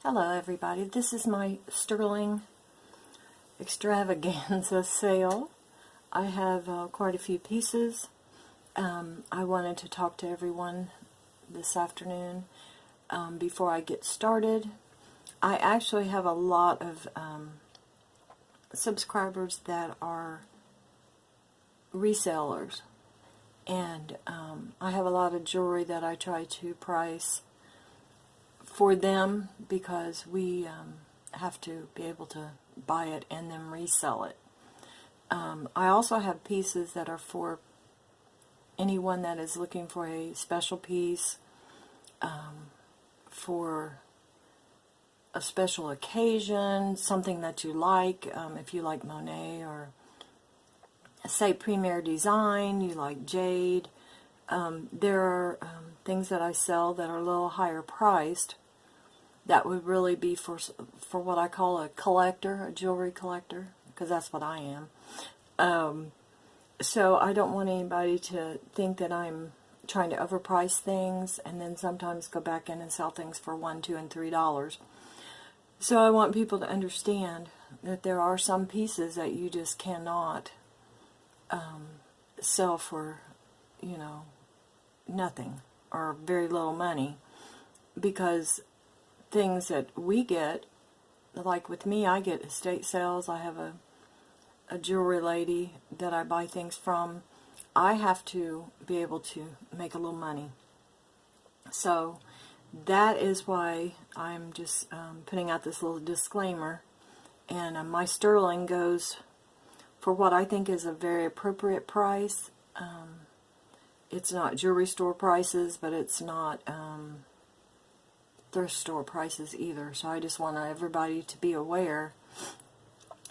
Hello everybody, this is my sterling extravaganza sale. I have quite a few pieces. I wanted to talk to everyone this afternoon before I get started. I actually have a lot of subscribers that are resellers, and I have a lot of jewelry that I try to price for them because we have to be able to buy it and then resell it. I also have pieces that are for anyone that is looking for a special piece for a special occasion, something that you like. If you like Monet or say Premier Design, you like jade. There are things that I sell that are a little higher priced that would really be for what I call a collector, a jewelry collector, because that's what I am. So I don't want anybody to think that I'm trying to overprice things and then sometimes go back in and sell things for $1, $2, and $3. So I want people to understand that there are some pieces that you just cannot sell for, you know, nothing or very little money, because things that we get, like with me, I get estate sales. I have a jewelry lady that I buy things from. I have to be able to make a little money. So that is why I'm just putting out this little disclaimer. And my sterling goes for what I think is a very appropriate price. It's not jewelry store prices, but it's not thrift store prices either. So I just want everybody to be aware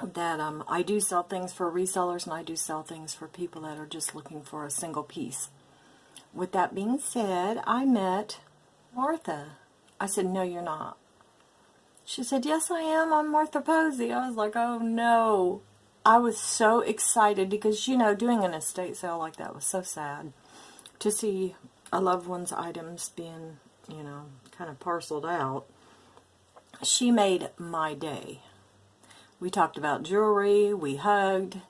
that I do sell things for resellers, and I do sell things for people that are just looking for a single piece. With that being said, I met Martha. I said, "No, you're not." She said, "Yes, I am. I'm Martha Posey." I was like, "Oh no." I was so excited because, you know, doing an estate sale like that was so sad to see a loved one's items being, you know, kind of parceled out. She made my day. We talked about jewelry, we hugged,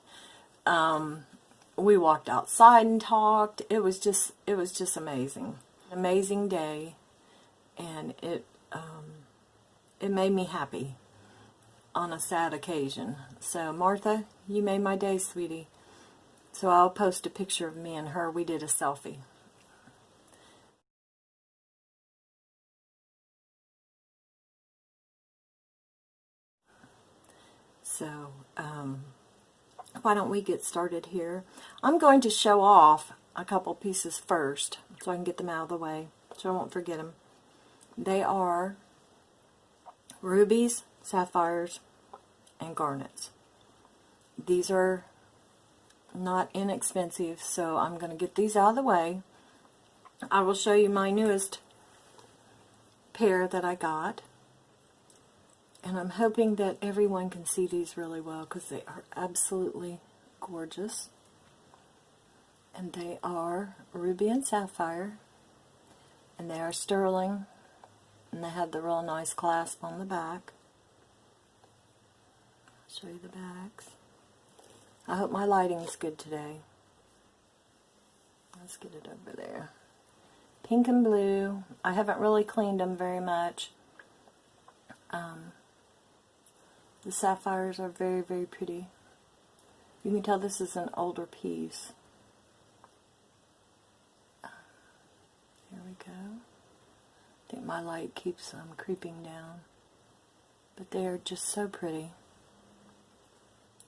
we walked outside and talked. It was just amazing. Amazing day, and it made me happy on a sad occasion. So Martha, you made my day, sweetie. So I'll post a picture of me and her. We did a selfie. So, why don't we get started here? I'm going to show off a couple pieces first so I can get them out of the way so I won't forget them. They are rubies, sapphires, and garnets. These are not inexpensive, so I'm going to get these out of the way. I will show you my newest pair that I got. And I'm hoping that everyone can see these really well because they are absolutely gorgeous. And they are ruby and sapphire. And they are sterling. And they have the real nice clasp on the back. I'll show you the backs. I hope my lighting is good today. Let's get it over there. Pink and blue. I haven't really cleaned them very much. The sapphires are very, very pretty. You can tell this is an older piece. Here we go. I think my light keeps creeping down. But they are just so pretty.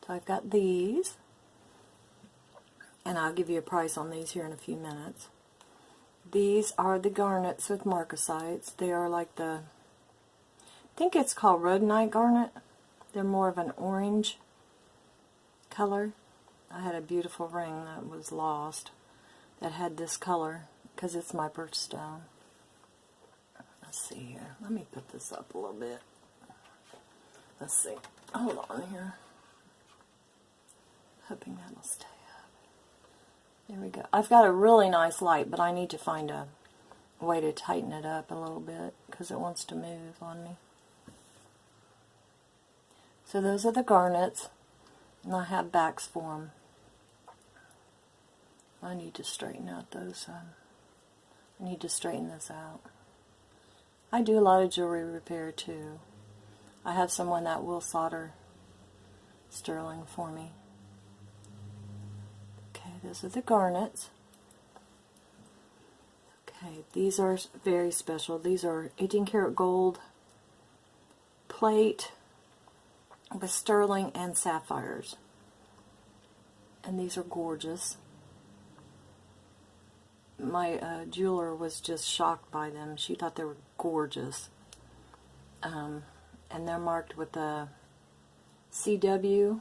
So I've got these. And I'll give you a price on these here in a few minutes. These are the garnets with marcasites. They are like I think it's called rhodonite garnet. They're more of an orange color. I had a beautiful ring that was lost that had this color because it's my birthstone. Let's see here. Let me put this up a little bit. Let's see. Hold on here. Hoping that'll stay up. There we go. I've got a really nice light, but I need to find a way to tighten it up a little bit because it wants to move on me. So those are the garnets, and I have backs for them. I need to straighten out those, I need to straighten this out. I do a lot of jewelry repair too. I have someone that will solder sterling for me. Okay, those are the garnets. Okay, these are very special. These are 18 karat gold plate with sterling and sapphires. And these are gorgeous. My jeweler was just shocked by them. She thought they were gorgeous. And they're marked with a CW,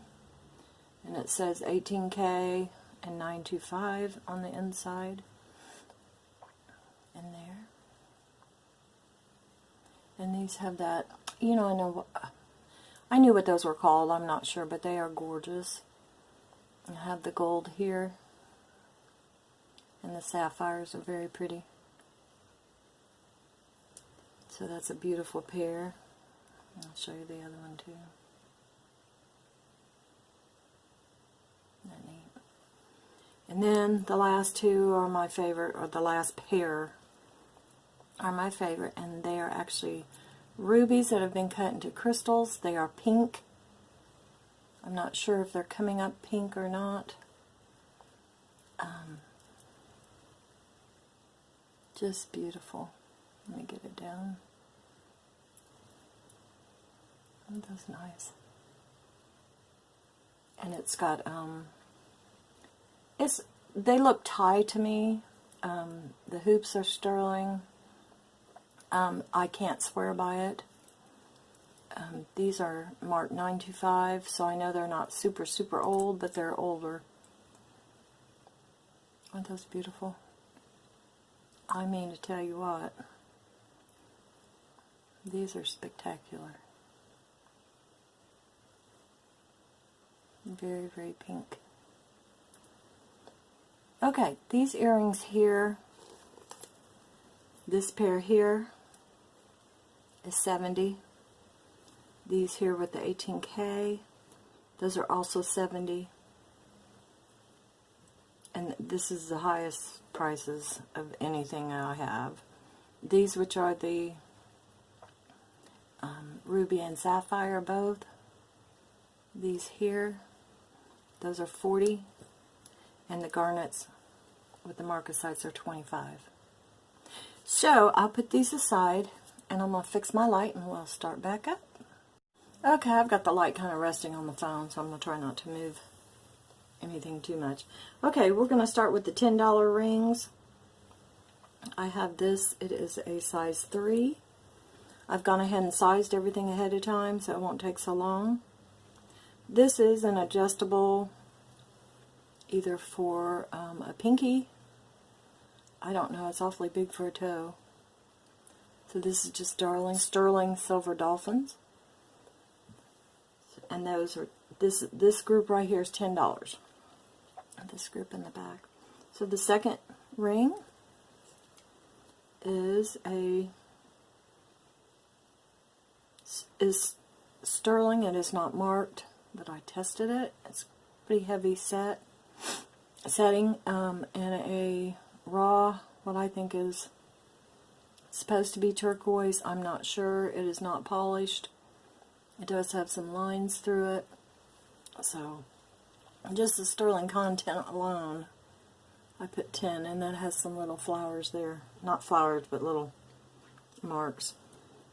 and it says 18K and 925 on the inside. And there. And these have that, you know, I knew what those were called, I'm not sure, but they are gorgeous. I have the gold here. And the sapphires are very pretty. So that's a beautiful pair. I'll show you the other one too. Isn't that neat? And then the last two are my favorite, or the last pair are my favorite, and they are actually rubies that have been cut into crystals. They are pink. I'm not sure if they're coming up pink or not. Just beautiful. Let me get it down. Oh, that's nice. And it's got, they look tie to me. The hoops are sterling. I can't swear by it. These are marked 925, so I know they're not super, super old, but they're older. Aren't those beautiful? I mean to tell you what, these are spectacular. Very, very pink. Okay, these earrings here, this pair here is 70. These here with the 18K, those are also 70. And this is the highest prices of anything I have. These, which are the ruby and sapphire both. These here, those are 40. And the garnets with the marcasites are 25. So I'll put these aside, and I'm going to fix my light, and we'll start back up. Okay, I've got the light kind of resting on the phone, so I'm going to try not to move anything too much. Okay, we're going to start with the $10 rings. I have this. It is a size 3. I've gone ahead and sized everything ahead of time, so it won't take so long. This is an adjustable, either for a pinky. I don't know, it's awfully big for a toe. So this is just sterling silver dolphins. And those are, this group right here is $10. This group in the back. So the second ring is sterling. It is not marked, but I tested it. It's pretty heavy setting, and a raw, what I think is supposed to be turquoise. I'm not sure. It is not polished. It does have some lines through it. So just the sterling content alone, I put 10, and that has some little flowers there. Not flowers, but little marks.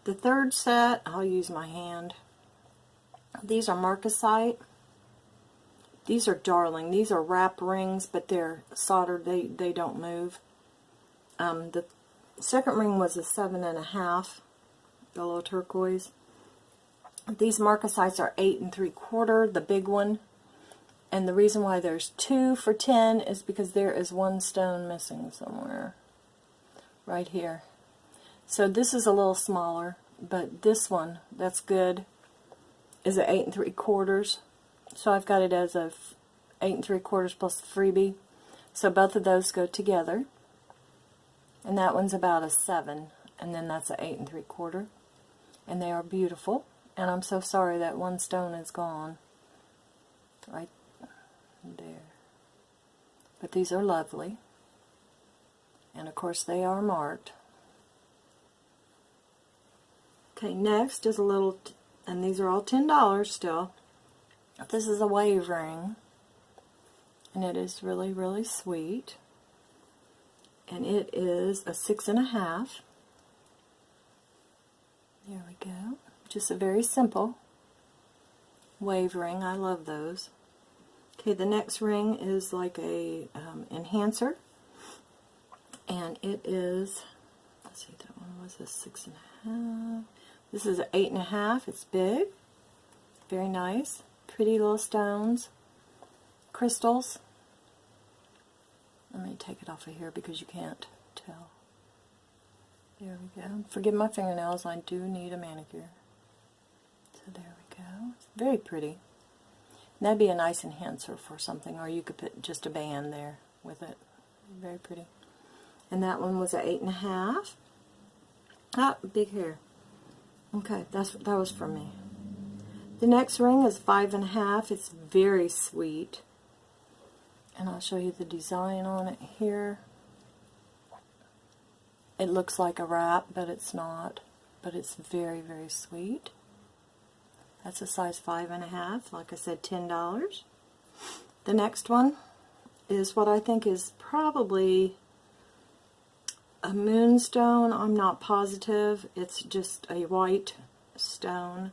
The third set, I'll use my hand. These are marcasite. These are darling. These are wrap rings, but they're soldered. They don't move. The second ring was a 7.5, the little turquoise. These marcasites are 8 3/4, the big one. And the reason why there's 2 for 10 is because there is one stone missing somewhere. Right here. So this is a little smaller, but this one, that's good, is an 8 3/4. So I've got it as a 8 3/4 plus freebie. So both of those go together. And that one's about a 7. And then that's an 8 3/4. And they are beautiful. And I'm so sorry that one stone is gone. Right there. But these are lovely. And of course they are marked. Okay, next is a little, and these are all $10 still. This is a wave ring. And it is really, really sweet. And it is a 6.5. There we go. Just a very simple wave ring. I love those. Okay, the next ring is like a enhancer. And it is, let's see, that one was a 6.5. This is an 8.5. It's big. Very nice. Pretty little stones. Crystals. Let me take it off of here because you can't tell. There we go. Forgive my fingernails, I do need a manicure. So there we go. It's very pretty. And that'd be a nice enhancer for something, or you could put just a band there with it. Very pretty. And that one was an 8.5. Ah, big hair. Okay, that was for me. The next ring is 5.5. It's very sweet. And I'll show you the design on it here. It looks like a wrap, but it's not. But it's very, very sweet. That's a size 5.5. Like I said, $10. The next one is what I think is probably a moonstone. I'm not positive. It's just a white stone.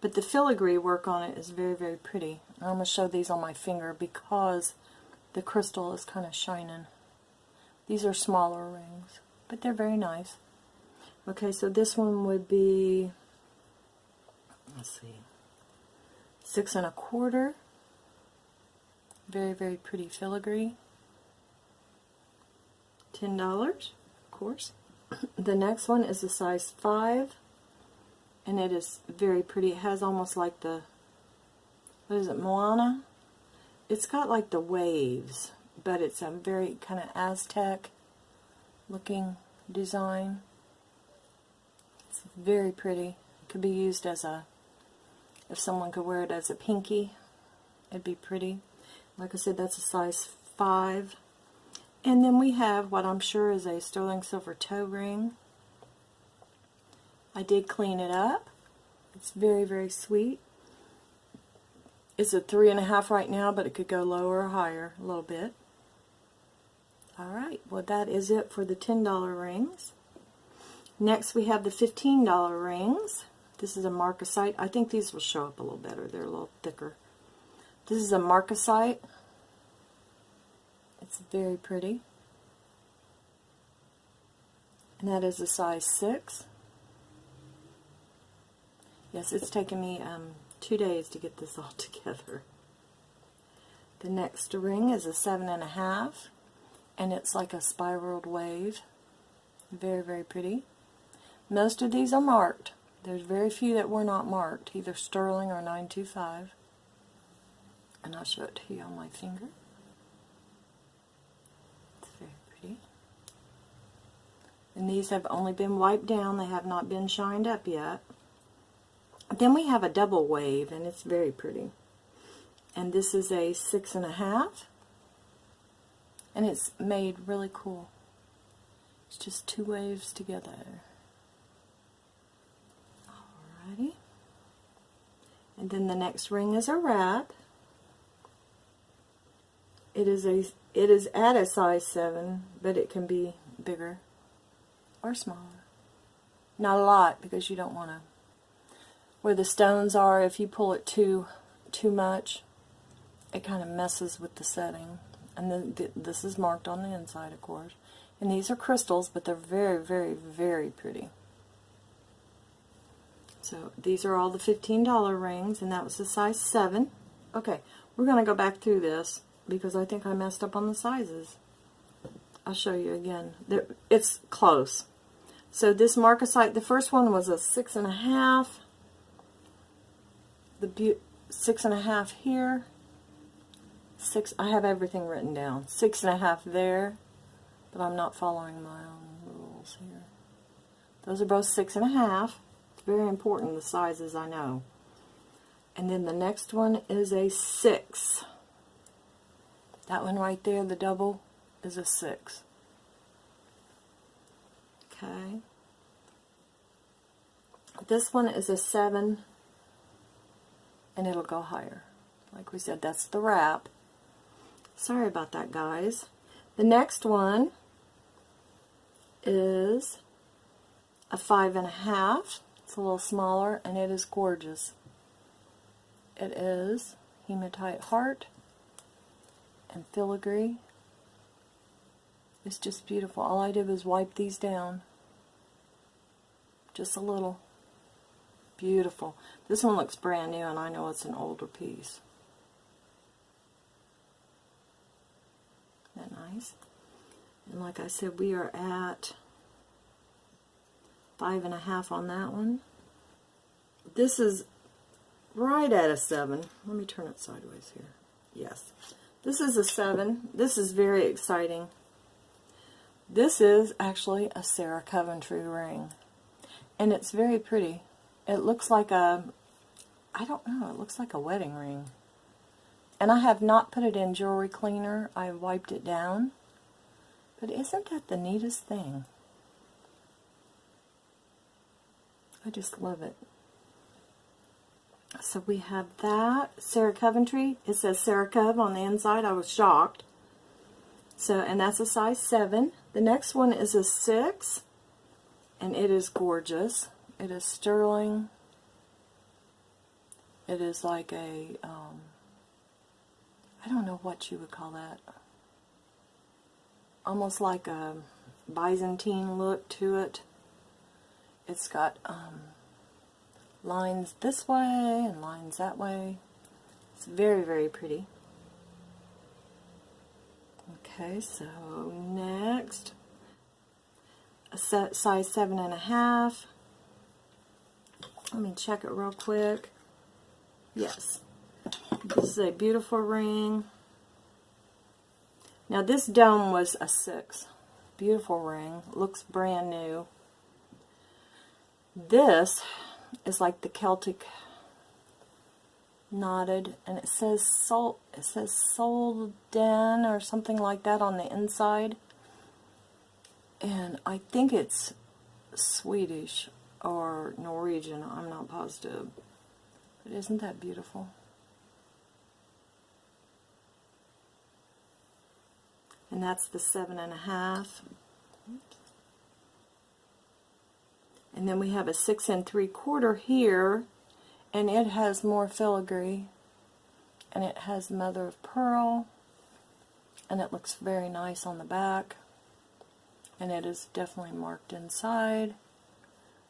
But the filigree work on it is very, very pretty. I'm going to show these on my finger because the crystal is kind of shining. These are smaller rings, but they're very nice. Okay, so this one would be, let's see, 6.25. Very, very pretty filigree. $10, of course. The next one is a size 5, and it is very pretty. It has almost like the, what is it, Moana? It's got like the waves, but it's a very kind of Aztec looking design. It's very pretty. It could be used as a, if someone could wear it as a pinky, it'd be pretty. Like I said, that's a size 5. And then we have what I'm sure is a sterling silver toe ring. I did clean it up. It's very, very sweet. It's a 3.5 right now, but it could go lower or higher a little bit. Alright, well that is it for the $10 rings. Next we have the $15 rings. This is a marcasite. I think these will show up a little better. They're a little thicker. This is a marcasite. It's very pretty. And that is a size 6. Yes, it's taken me 2 days to get this all together. The next ring is a 7.5, and it's like a spiraled wave. Very, very pretty. Most of these are marked. There's very few that were not marked, either sterling or 925. And I'll show it to you on my finger. It's very pretty. And these have only been wiped down. They have not been shined up yet. Then we have a double wave, and it's very pretty. And this is a 6.5, and it's made really cool. It's just 2 waves together. Alrighty. And then the next ring is a wrap. It is at a size 7, but it can be bigger or smaller. Not a lot, because you don't want to. Where the stones are, if you pull it too much, it kind of messes with the setting. And then this is marked on the inside, of course. And these are crystals, but they're very, very, very pretty. So these are all the $15 rings, and that was the size 7. Okay, we're going to go back through this because I think I messed up on the sizes. I'll show you again. It's close. So this marcasite, the first one was a 6.5. The 6.5 here. 6. I have everything written down. 6.5 there, but I'm not following my own rules here. Those are both 6.5. very important, the sizes, I know. And then the next one is a 6. That one right there, the double, is a 6. Okay. This one is a 7, and it'll go higher. Like we said, that's the wrap. Sorry about that, guys. The next one is a 5.5. It's a little smaller, and it is gorgeous. It is hematite heart and filigree. It's just beautiful. All I did was wipe these down. Just a little. Beautiful. This one looks brand new, and I know it's an older piece. Isn't that nice? And like I said, we are at 5.5 on that one. This is right at a 7. Let me turn it sideways here. Yes. This is a 7. This is very exciting. This is actually a Sarah Coventry ring. And it's very pretty. It looks like a, I don't know, it looks like a wedding ring. And I have not put it in jewelry cleaner. I wiped it down. But isn't that the neatest thing? I just love it. So we have that. Sarah Coventry. It says Sarah Cove on the inside. I was shocked. So, and that's a size 7. The next one is a 6. And it is gorgeous. It is sterling. It is like a, I don't know what you would call that. Almost like a Byzantine look to it. It's got lines this way and lines that way. It's very, very pretty. Okay, so next, a size 7.5. Let me check it real quick. Yes, this is a beautiful ring. Now this dome was a 6. Beautiful ring. Looks brand new. This is like the Celtic knotted, and it says Solden or something like that on the inside. And I think it's Swedish or Norwegian. I'm not positive. But isn't that beautiful? And that's the 7.5. And then we have a 6 3/4 here, and it has more filigree, and it has mother of pearl, and it looks very nice on the back, and it is definitely marked inside.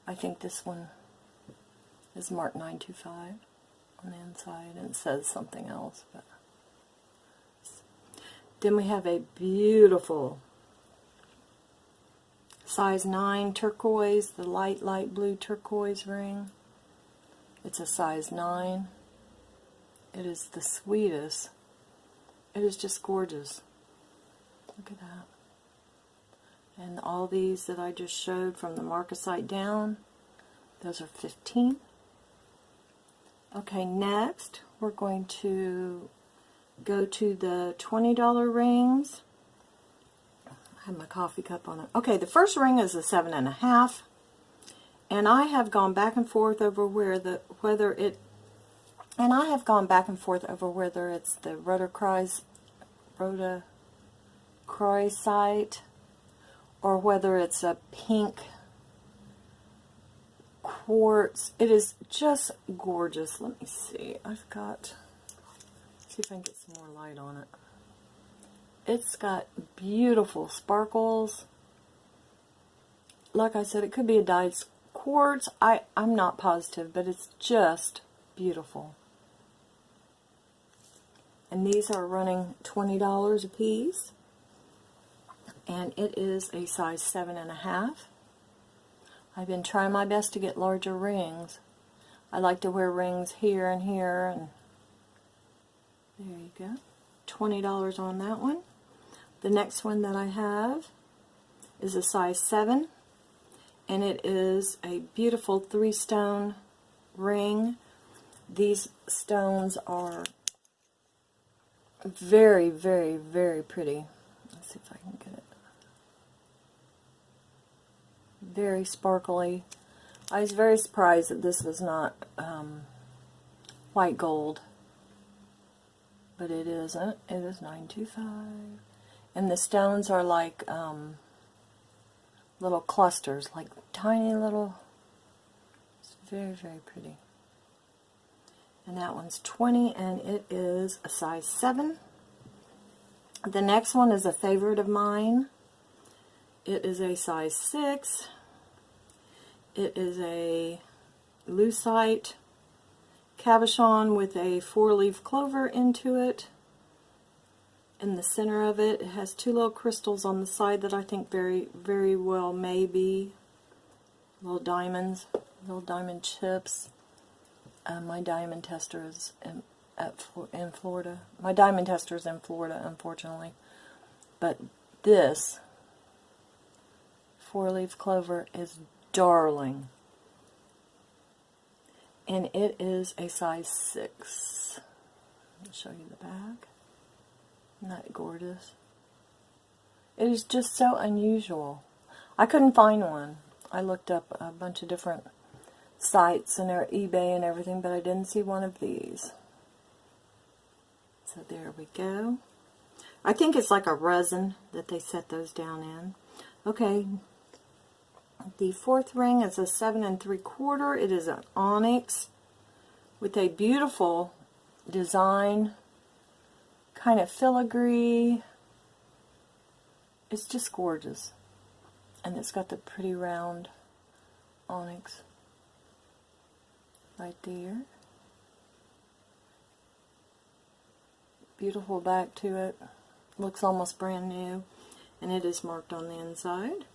I think this one is marked 925 on the inside, and it says something else. But then we have a beautiful size 9 turquoise, the light blue turquoise ring. It's a size 9. It is the sweetest. It is just gorgeous. Look at that. And all these that I just showed from the marcasite down, those are 15. Okay, next we're going to go to the $20 rings. I have my coffee cup on it. Okay, the first ring is a 7.5, and I have gone back and forth over whether it's the rhodochrosite or whether it's a pink quartz. It is just gorgeous. Let me see. See if I can get some more light on it. It's got beautiful sparkles. Like I said, it could be a dyed quartz. I'm not positive, but it's just beautiful. And these are running $20 a piece. And it is a size 7.5. I've been trying my best to get larger rings. I like to wear rings here and here, and there you go. $20 on that one. The next one that I have is a size 7, and it is a beautiful 3-stone ring. These stones are very, very, very pretty. Let's see if I can get it. Very sparkly. I was very surprised that this was not white gold, but it isn't. It is 925, and the stones are like little clusters, like tiny little. It's very, very pretty. And that one's 20, and it is a size 7. The next one is a favorite of mine. It is a size 6. It is a lucite cabochon with a 4-leaf clover into it. In the center of it, it has 2 little crystals on the side that I think very, very well may be little diamonds, little diamond chips. My diamond tester is in Florida. My diamond tester is in Florida, unfortunately. But this 4-leaf clover is darling. And it is a size 6. Let me show you the back. Isn't that gorgeous? It is just so unusual. I couldn't find one. I looked up a bunch of different sites and their eBay and everything, but I didn't see one of these. So there we go. I think it's like a resin that they set those down in. Okay, the 4th ring is a 7 3/4. It is an onyx with a beautiful design, kind of filigree. It's just gorgeous, and it's got the pretty round onyx right there. Beautiful back to it. Looks almost brand new, and it is marked on the inside.